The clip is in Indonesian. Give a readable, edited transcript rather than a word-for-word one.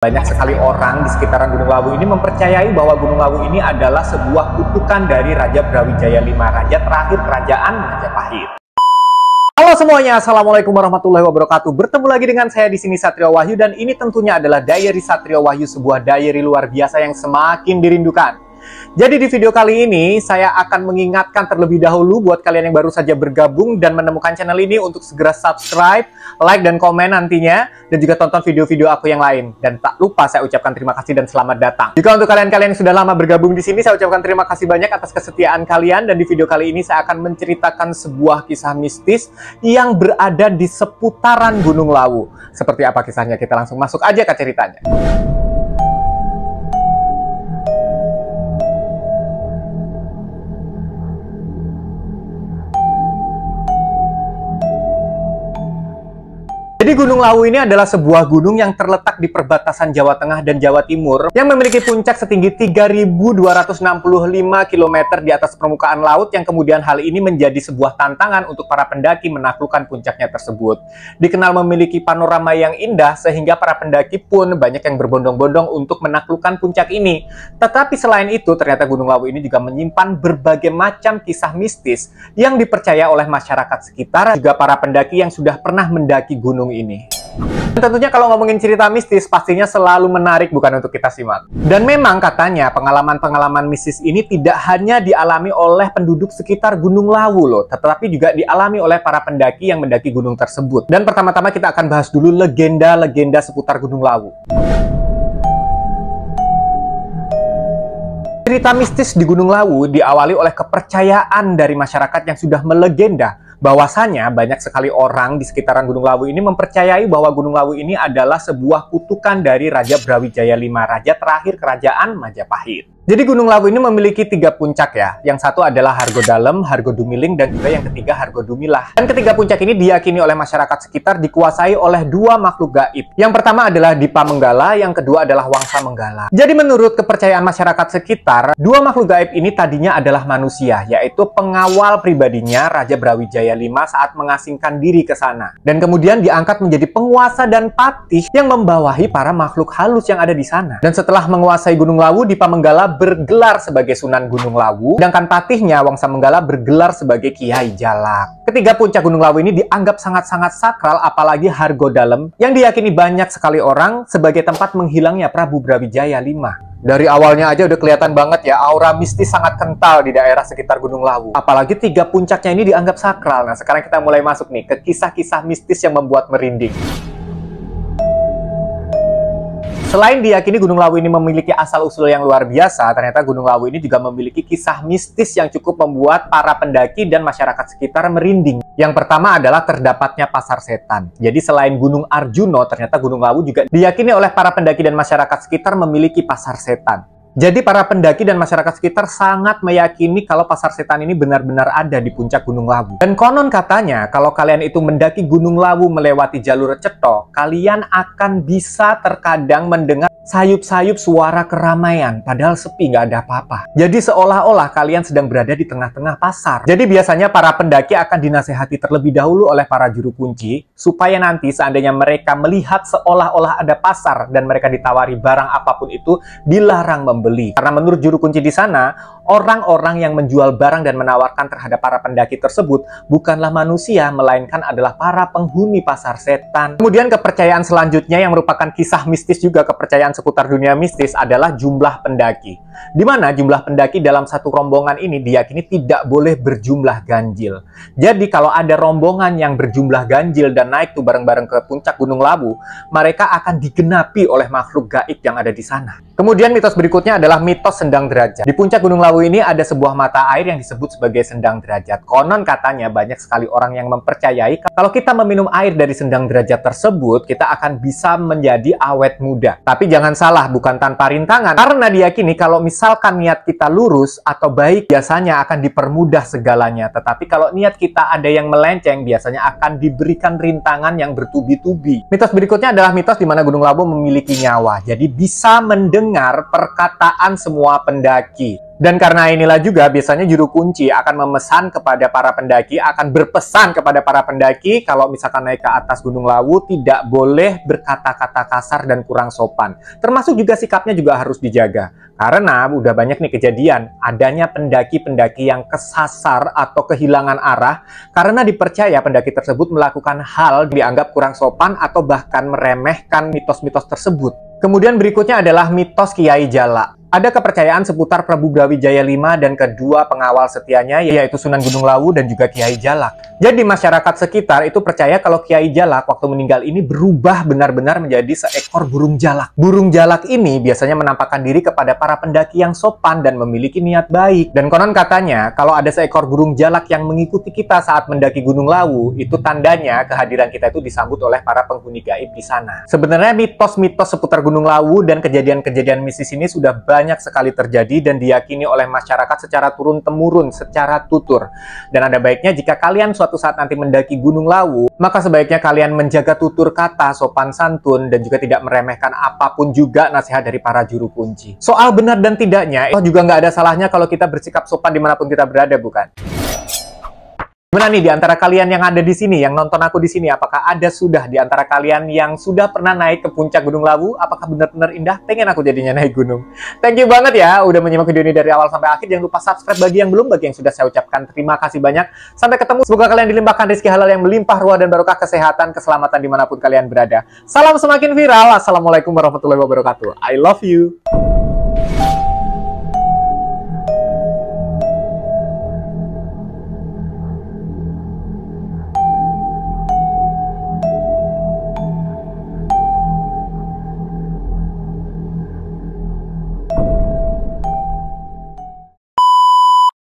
Banyak sekali orang di sekitaran Gunung Lawu ini mempercayai bahwa Gunung Lawu ini adalah sebuah kutukan dari Raja Brawijaya V, raja terakhir kerajaan Majapahit. Halo semuanya, assalamualaikum warahmatullahi wabarakatuh. Bertemu lagi dengan saya di sini, Satrio Wahyu, dan ini tentunya adalah Diary Satrio Wahyu, sebuah diary luar biasa yang semakin dirindukan. Jadi di video kali ini saya akan mengingatkan terlebih dahulu buat kalian yang baru saja bergabung dan menemukan channel ini untuk segera subscribe, like, dan komen nantinya, dan juga tonton video-video aku yang lain. Dan tak lupa saya ucapkan terima kasih dan selamat datang. Juga untuk kalian-kalian yang sudah lama bergabung di sini, saya ucapkan terima kasih banyak atas kesetiaan kalian. Dan di video kali ini saya akan menceritakan sebuah kisah mistis yang berada di seputaran Gunung Lawu. Seperti apa kisahnya? Kita langsung masuk aja ke ceritanya. Jadi Gunung Lawu ini adalah sebuah gunung yang terletak di perbatasan Jawa Tengah dan Jawa Timur yang memiliki puncak setinggi 3.265 km di atas permukaan laut, yang kemudian hal ini menjadi sebuah tantangan untuk para pendaki menaklukkan puncaknya tersebut. Dikenal memiliki panorama yang indah sehingga para pendaki pun banyak yang berbondong-bondong untuk menaklukkan puncak ini. Tetapi selain itu, ternyata Gunung Lawu ini juga menyimpan berbagai macam kisah mistis yang dipercaya oleh masyarakat sekitar, juga para pendaki yang sudah pernah mendaki gunung ini. Dan tentunya kalau ngomongin cerita mistis, pastinya selalu menarik, bukan untuk kita simak. Dan memang katanya pengalaman-pengalaman mistis ini tidak hanya dialami oleh penduduk sekitar Gunung Lawu loh, tetapi juga dialami oleh para pendaki yang mendaki gunung tersebut. Dan pertama-tama kita akan bahas dulu legenda-legenda seputar Gunung Lawu. Cerita mistis di Gunung Lawu diawali oleh kepercayaan dari masyarakat yang sudah melegenda bahwasanya banyak sekali orang di sekitaran Gunung Lawu ini mempercayai bahwa Gunung Lawu ini adalah sebuah kutukan dari Raja Brawijaya V, raja terakhir kerajaan Majapahit. Jadi Gunung Lawu ini memiliki 3 puncak ya. Yang satu adalah Hargodalem, Hargodumiling, dan juga yang ketiga Hargodumilah. Dan ketiga puncak ini diyakini oleh masyarakat sekitar dikuasai oleh 2 makhluk gaib. Yang pertama adalah Dipa Menggala, yang kedua adalah Wangsa Menggala. Jadi menurut kepercayaan masyarakat sekitar, 2 makhluk gaib ini tadinya adalah manusia, yaitu pengawal pribadinya Raja Brawijaya V saat mengasingkan diri ke sana. Dan kemudian diangkat menjadi penguasa dan patih yang membawahi para makhluk halus yang ada di sana. Dan setelah menguasai Gunung Lawu, Dipa Menggala bergelar sebagai Sunan Gunung Lawu, sedangkan patihnya Wangsa Menggala bergelar sebagai Kiai Jalak. Ketiga puncak Gunung Lawu ini dianggap sangat-sangat sakral, apalagi Hargodalem yang diyakini banyak sekali orang sebagai tempat menghilangnya Prabu Brawijaya V. Dari awalnya aja udah kelihatan banget ya, aura mistis sangat kental di daerah sekitar Gunung Lawu. Apalagi 3 puncaknya ini dianggap sakral. Nah, sekarang kita mulai masuk nih ke kisah-kisah mistis yang membuat merinding. Selain diyakini Gunung Lawu ini memiliki asal-usul yang luar biasa, ternyata Gunung Lawu ini juga memiliki kisah mistis yang cukup membuat para pendaki dan masyarakat sekitar merinding. Yang pertama adalah terdapatnya pasar setan. Jadi selain Gunung Arjuno, ternyata Gunung Lawu juga diyakini oleh para pendaki dan masyarakat sekitar memiliki pasar setan. Jadi para pendaki dan masyarakat sekitar sangat meyakini kalau pasar setan ini benar-benar ada di puncak Gunung Lawu. Dan konon katanya kalau kalian itu mendaki Gunung Lawu melewati jalur Cetho, kalian akan bisa terkadang mendengar sayup-sayup suara keramaian, padahal sepi, nggak ada apa-apa. Jadi seolah-olah kalian sedang berada di tengah-tengah pasar. Jadi biasanya para pendaki akan dinasehati terlebih dahulu oleh para juru kunci, supaya nanti seandainya mereka melihat seolah-olah ada pasar dan mereka ditawari barang apapun itu, dilarang membeli. Karena menurut juru kunci di sana, orang-orang yang menjual barang dan menawarkan terhadap para pendaki tersebut bukanlah manusia, melainkan adalah para penghuni pasar setan. Kemudian kepercayaan selanjutnya yang merupakan kisah mistis juga, kepercayaan seputar dunia mistis, adalah jumlah pendaki. Di mana jumlah pendaki dalam satu rombongan ini diyakini tidak boleh berjumlah ganjil. Jadi kalau ada rombongan yang berjumlah ganjil dan naik tuh bareng-bareng ke puncak Gunung Lawu, mereka akan digenapi oleh makhluk gaib yang ada di sana. Kemudian mitos berikutnya adalah mitos sendang derajat. Di puncak Gunung Lawu ini ada sebuah mata air yang disebut sebagai sendang derajat. Konon katanya banyak sekali orang yang mempercayai kalau kita meminum air dari sendang derajat tersebut, kita akan bisa menjadi awet muda. Tapi jangan salah, bukan tanpa rintangan. Karena diyakini kalau misalkan niat kita lurus atau baik, biasanya akan dipermudah segalanya. Tetapi kalau niat kita ada yang melenceng, biasanya akan diberikan rintangan yang bertubi-tubi. Mitos berikutnya adalah mitos di mana Gunung Lawu memiliki nyawa. Jadi bisa mendengar perkataan penataan semua pendaki. Dan karena inilah juga biasanya juru kunci akan memesan kepada para pendaki, akan berpesan kepada para pendaki kalau misalkan naik ke atas Gunung Lawu tidak boleh berkata-kata kasar dan kurang sopan. Termasuk juga sikapnya juga harus dijaga. Karena udah banyak nih kejadian adanya pendaki-pendaki yang kesasar atau kehilangan arah karena dipercaya pendaki tersebut melakukan hal dianggap kurang sopan atau bahkan meremehkan mitos-mitos tersebut. Kemudian berikutnya adalah mitos Kiai Jalak. Ada kepercayaan seputar Prabu Brawijaya V dan kedua pengawal setianya, yaitu Sunan Gunung Lawu dan juga Kiai Jalak. Jadi masyarakat sekitar itu percaya kalau Kiai Jalak waktu meninggal ini berubah benar-benar menjadi seekor burung jalak. Burung jalak ini biasanya menampakkan diri kepada para pendaki yang sopan dan memiliki niat baik. Dan konon katanya, kalau ada seekor burung jalak yang mengikuti kita saat mendaki Gunung Lawu, itu tandanya kehadiran kita itu disambut oleh para penghuni gaib di sana. Sebenarnya mitos-mitos seputar Gunung Lawu dan kejadian-kejadian mistis ini sudah banyak sekali terjadi dan diyakini oleh masyarakat secara turun-temurun, secara tutur. Dan ada baiknya jika kalian suatu saat nanti mendaki Gunung Lawu, maka sebaiknya kalian menjaga tutur kata, sopan santun, dan juga tidak meremehkan apapun juga nasihat dari para juru kunci. Soal benar dan tidaknya, juga nggak ada salahnya kalau kita bersikap sopan dimanapun kita berada, bukan? Gimana nih di antara kalian yang ada di sini, yang nonton aku di sini, apakah ada sudah di antara kalian yang sudah pernah naik ke puncak Gunung Lawu? Apakah benar-benar indah? Pengen aku jadinya naik gunung. Thank you banget ya udah menyimak video ini dari awal sampai akhir. Jangan lupa subscribe bagi yang belum, bagi yang sudah saya ucapkan terima kasih banyak. Sampai ketemu, semoga kalian dilimpahkan rezeki halal yang melimpah ruah dan barokah, kesehatan, keselamatan dimanapun kalian berada. Salam semakin viral. Assalamualaikum warahmatullahi wabarakatuh. I love you.